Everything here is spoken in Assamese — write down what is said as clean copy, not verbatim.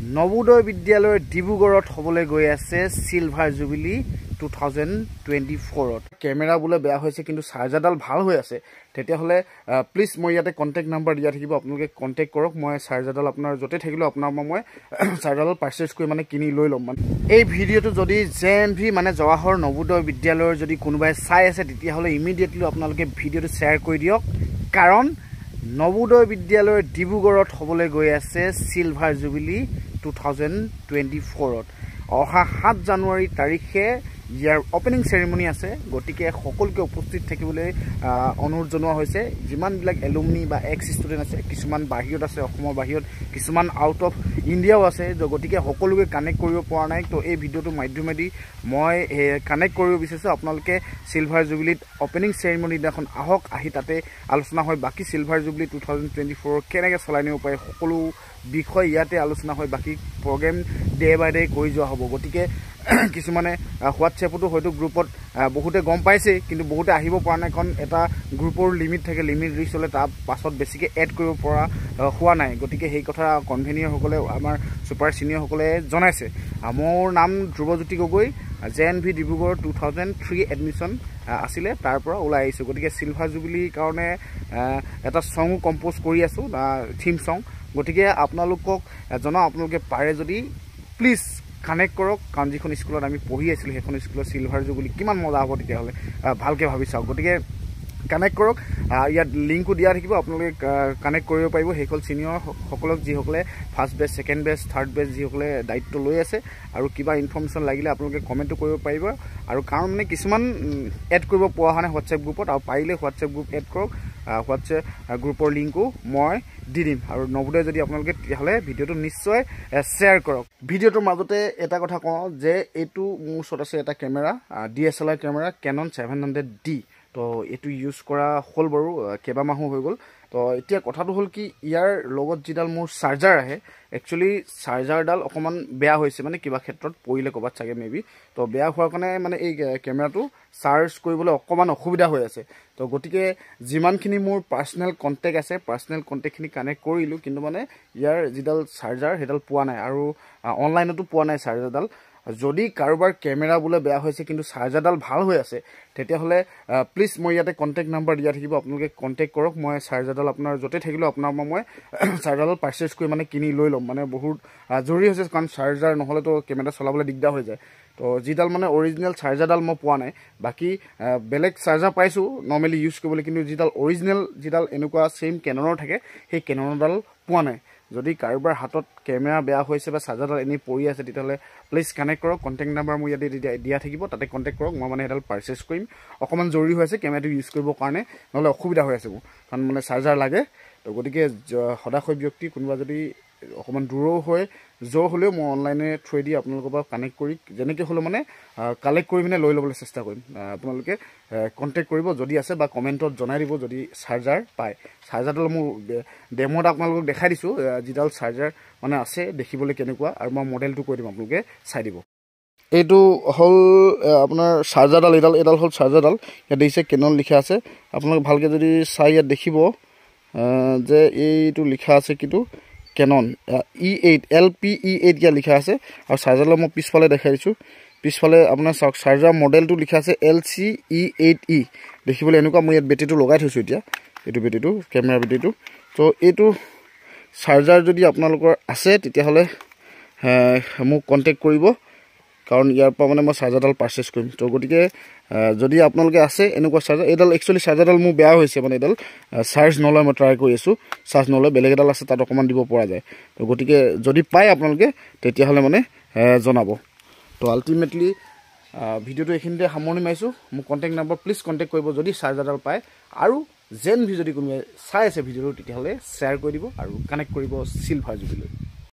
নবোদয় বিদ্যালয় ডিব্ৰুগড়ত হ'বলৈ গৈ আছে সিলভাৰ জুবিলি 2024ত কেমেৰা বুলে বেয়া হৈছে কিন্তু চাৰ্জাৰডাল ভাল হৈ আছে তেতিয়াহলে প্লিজ মই ইয়াতে কন্টাক্ট নাম্বাৰ দিয়া থাকিব আপোনালোকে কন্টাক্ট কৰক মই চাৰ্জাৰডাল আপোনাৰ যতে থাকিলো আপোনাৰ মই চাৰ্জাৰডাল পাৰচেজ কৰি মানে কিনি লৈ লম মানে এই ভিডিঅটো যদি জেএমভি মানে জৱাহৰ নবোদয় বিদ্যালয়ৰ যদি কোনোবাই চাই আছে তেতিয়াহলে ইমিডিয়েটলি আপোনালোকে ভিডিঅটো শ্বেয়াৰ কৰি দিয়ক কাৰণ নবোদয় বিদ্যালয় ডিব্ৰুগড়ত হ'বলৈ গৈ আছে সিলভাৰ জুবিলি 2024ত অহা 7 জানুৱাৰী তাৰিখে ইয়াৰ ওপেনিং সেৰেমনি আছে গটিকে সকলোকে উপস্থিত থাকিবলৈ অনুৰোধ জনোৱা হৈছে যিমান বিলাক এলুমনি বা এক্স ষ্টুডেন্ট আছে কিছুমান বাহিৰত আছে অসমৰ বাহিৰত কিছুমান আউট অফ ইণ্ডিয়াও আছে গটিকে সকলোকে কানেক্ট কৰিব পৰা নাই তো এই ভিডিঅটো মাধ্যমেদি মই কানেক্ট কৰিব বিচাৰিছো আপোনালোকে সিলভাৰ জুবিলিত ওপেনিং সেৰেমনি দিনাখন আহক আহি তাতে আলোচনা হয় বাকি সিলভাৰ জুবিলি 2024 কেনেকৈ চলাই নিব পাৰে সকলো বিষয় ইয়াতে আলোচনা হয় বাকি প্ৰগ্ৰাম ডে বাই ডে কৰি যোৱা হ'ব গটিকে কিছুমানে হোৱাটছএপতো হয়তো গ্ৰুপত বহুতে গম পাইছে কিন্তু বহুতে আহিব পৰা নাই কাৰণ এটা গ্ৰুপৰ লিমিট থাকে লিমিট ৰিচ হলে তাৰ পাছত বেছিকে এড কৰিব পৰা হোৱা নাই গতিকে সেই কথা কনভেনিয়ৰ সকলে আমাৰ সুপাৰ সিনিয়ৰ সকলে জনাইছে মোৰ নাম ধ্ৰুৱজ্যোতি গগৈ জেএনভি ডিব্ৰুগড় 2003 এডমিশন আছিলে তাৰ পৰা ওলাই আহিছো গতিকে সিলভাৰ জুবিলিৰ কাৰণে এটা সং কম্পোজ কৰি আছো থিম সং গতিকে আপোনালোকক জনাও আপোনালোকে পাৰে যদি প্লিজ কানেক্ট কৰক কাৰণ যিখন স্কুলত আমি পঢ়ি আছিলো সেইখন স্কুলৰ সিলভাৰ জুবিলি কিমান মজা হ'ব তেতিয়াহলে ভালকে ভাবি চাওক গতিকে কানেক্ট কৰক ইয়াত লিংকো দিয়া থাকিব আপোনালোকে কানেক্ট কৰিব পাৰিব সেইখন সিনিয়ৰ সকলক যিসকলে ফাৰ্ষ্ট বেচ সেকেন্ড বেচ থাৰ্ড বেচ যিসকলে দায়িত্ব লৈ আছে আৰু কিবা ইনফৰমেশ্যন লাগিলে আপোনালোকে কমেণ্টটো কৰিব পাৰিব আৰু কাৰণ মানে কিছুমান এড কৰিব পৰা হোৱা নাই হোৱাটছএপ গ্ৰুপত আৰু পাৰিলে হোৱাটছএপ গ্ৰুপ এড কৰক হোৱাটছএপ গ্ৰুপৰ লিংকো মই দি দিম আৰু নবোদয় যদি আপোনালোকে তেতিয়াহলে ভিডিঅটো নিশ্চয় শ্বেয়াৰ কৰক ভিডিঅটোৰ মাজতে এটা কথা কওঁ যে এইটো মোৰ ওচৰত আছে এটা camera DSLR camera Canon 700D তো এটো ইউজ কৰা হল বাৰু কেবা মাহো হৈ গল তো এতিয়া কথাটো হল কি ইয়াৰ লগত যিডাল মোৰ চাৰ্জাৰ আহে একচুয়ালি চাৰ্জাৰডাল অকমান বেয়া হৈছে মানে কিবা ক্ষেত্ৰত পৰিলে কবাত চাগে মেবি তো বেয়া হোৱাৰ কাৰণে মানে এই কেমেৰাটো চাৰ্জ কৰিবলৈ অকমান অসুবিধা হৈ আছে তো গটিকে যিমানখিনি মোৰ পাৰ্সোনাল কন্টাক্ট আছে পাৰ্সোনাল কন্টাক্টখিনি কানেক্ট কৰিলো কিন্তু মানে ইয়াৰ যিডাল চাৰ্জাৰ হেডাল পোৱা নাই আৰু অনলাইনতো পোৱা নাই চাৰ্জাৰডাল যদি কাৰোবাৰ কেমেৰা বুলে বেয়া হৈছে কিন্তু চাৰ্জাৰডাল ভাল হৈ আছে তেতিয়াহলে প্লিজ মই ইয়াতে কন্টাক্ট নাম্বাৰ দিয়া থাকিব আপোনালোকে কন্টাক্ট কৰক মই চাৰ্জাৰডাল আপোনাৰ যতে থাকিলো আপোনাৰ মই চাৰ্জাৰডাল পাৰচেজ কৰি মানে কিনি লৈ লম মানে বহুত জৰুৰী হৈছে কাৰণ চাৰ্জাৰ নহলে তো কেমেৰা চলাবলৈ দিগদাৰ হৈ যায় তো যিডাল মানে অৰিজিনেল চাৰ্জাৰডাল মই পোৱা নাই বাকি বেলেগ চাৰ্জাৰ পাইছো নৰমালি ইউজ কৰিবলৈ কিন্তু যিডাল অৰিজিনেল যিডাল এনেকুৱা সেম Canonৰ থাকে সেই Canonৰডাল পোৱা নাই যদি কাৰোবাৰ হাতত কেমেৰা বেয়া হৈছে বা চাৰ্জাৰডাল এনে পৰি আছে তেতিয়াহলে প্লিজ কানেক্ট কৰক কন্টাক্ট নাম্বাৰ মই ইয়াতে দিয়া থাকিব তাতে কন্টাক্ট কৰক মই মানে এডাল পাৰচেজ কৰিম অকমান জৰুৰী হৈছে কেমেৰাটো ইউজ কৰিবৰ কাৰণে নহলে অসুবিধা হৈ আছে মোৰ কাৰণ মানে চাৰ্জাৰ লাগে তো গতিকে সদায় ব্যক্তি কোনোবা যদি অকমান দূৰো হয় জো হলেও মই অনলাইনে থ্ৰু দি আপোনালোকৰ পৰা কানেক্ট কৰি যেনেকৈ হলো মানে কালেক্ট কৰি মানে লৈ ল'বলৈ চেষ্টা কৰিম আপোনালোকে কন্টাক্ট কৰিব যদি আছে বা কমেন্টত জনাই দিব যদি চাৰ্জাৰ পায় চাৰ্জাৰডাল মোৰ ডেমোত আপোনালোকক দেখাই দিছো যিডাল চাৰ্জাৰ মানে আছে দেখিবলৈ কেনেকুৱা আৰু মই মডেলটো কৈ দিম আপোনালোকে চাই দিব এইটো হল আপোনাৰ চাৰ্জাৰডাল এডাল হল চাৰ্জাৰডাল ইয়াত দিছে Canon লিখা আছে আপোনালোকে ভালকে যদি চাই ইয়াত দেখিব যে এইটো লিখা আছে কিটো Canon E8 LPE8 দিয়া লিখা আছে আৰু চাৰ্জাৰডাল মই পিছফালে দেখাই দিছো পিছফালে আপোনাৰ চাৰ্জাৰ মডেলটো লিখা আছে LCE8E দেখিবলৈ এনেকুৱা মই ইয়াত বেটেৰীটো লগাই থৈছো এতিয়া এইটো বেটেৰীটো কেমেৰা বেটেৰীটো তো এইটো চাৰ্জাৰ যদি আপোনালোকৰ আছে তেতিয়াহলে মোক কন্টাক্ট কৰিব কাৰণ ইয়াৰ পৰা মানে মই চাৰ্জাৰডাল পাৰচেজ কৰিম তো গটিকে যদি আপোনালোকে আছে এনেকুৱা চাৰ্জাৰ এডাল একচুয়ালি চাৰ্জাৰডাল মোৰ বেয়া হৈছে মানে এডাল চাৰ্জ নলয় মই ট্ৰাই কৰি আছো চাৰ্জ নলয় বেলেগ এডাল আছে তাত অকমান দিব পৰা যায় তো গটিকে যদি পায় আপোনালোকে তেতিয়াহলে মানে জনাব তো আলটিমেটলি ভিডিঅটো এখিনিতে সামৰণি মাৰিছো মোৰ কন্টাক্ট নাম্বাৰ প্লিজ কন্টাক্ট কৰিব যদি চাৰ্জাৰডাল পায় আৰু জেএনভি যদি কোনোবাই চাই আছে ভিডিঅটো তেতিয়াহলে শ্বেয়াৰ কৰি দিব আৰু কানেক্ট কৰিব সিলভাৰ জুবিলি